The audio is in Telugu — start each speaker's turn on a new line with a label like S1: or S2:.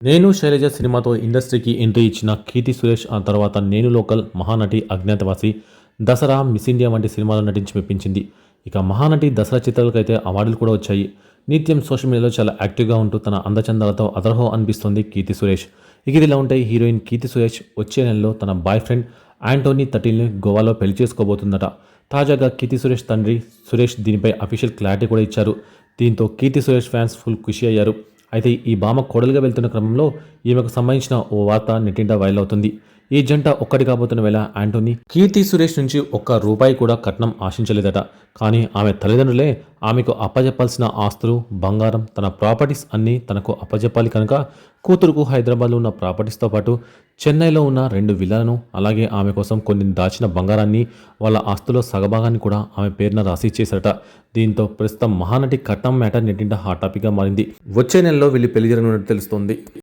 S1: నేను శైలజ సినిమాతో ఇండస్ట్రీకి ఎంట్రీ ఇచ్చిన కీర్తి సురేష్ ఆ తర్వాత నేను local, Mahanati, Agnyaathavaasi, Dasara, miss India వంటి సినిమాలు నటించి మెప్పించింది. ఇక మహానటి, దసరా చిత్రాలకైతే అవార్డులు కూడా వచ్చాయి. నిత్యం సోషల్ మీడియాలో చాలా యాక్టివ్గా ఉంటూ తన అందచందాలతో అదరహో అనిపిస్తోంది కీర్తి సురేష్. ఇక ఇదిలా ఉంటే హీరోయిన్ కీర్తి సురేష్ వచ్చే నెలలో తన బాయ్ ఫ్రెండ్ యాంటోనీ తటిల్ని గోవాలో పెళ్లి చేసుకోబోతుందట. తాజాగా కీర్తి సురేష్ తండ్రి సురేష్ దీనిపై అఫీషియల్ క్లారిటీ కూడా ఇచ్చారు. దీంతో కీర్తి సురేష్ ఫ్యాన్స్ ఫుల్ ఖుషి అయ్యారు. అయితే ఈ భామ కోడలుగా వెళ్తున్న క్రమంలో ఈమెకు సంబంధించిన ఓ వార్త నెట్టింట వైరల్ అవుతుంది. ఈ జంట ఒక్కటి కాబోతున్న వేళ యాంటోనీ కీర్తి సురేష్ నుంచి ఒక్క రూపాయి కూడా కట్నం ఆశించలేదట. కానీ ఆమె తల్లిదండ్రులే ఆమెకు అప్పజెప్పాల్సిన ఆస్తులు, బంగారం, తన ప్రాపర్టీస్ అన్నీ తనకు అప్పజెప్పాలి కనుక కూతురుకు హైదరాబాద్లో ఉన్న ప్రాపర్టీస్తో పాటు చెన్నైలో ఉన్న 2 విల్లాలను, అలాగే ఆమె కోసం కొన్ని దాచిన బంగారాన్ని, వాళ్ళ ఆస్తులో సగభాగాన్ని కూడా ఆమె పేరున రాసి ఇచ్చేశారట. దీంతో ప్రస్తుతం మహానటి కట్నం మ్యాటర్ నెట్టింట హాట్ టాపిక్గా మారింది. వచ్చే నెలలో వీళ్ళు పెళ్లి జరగనున్నట్టు తెలుస్తోంది.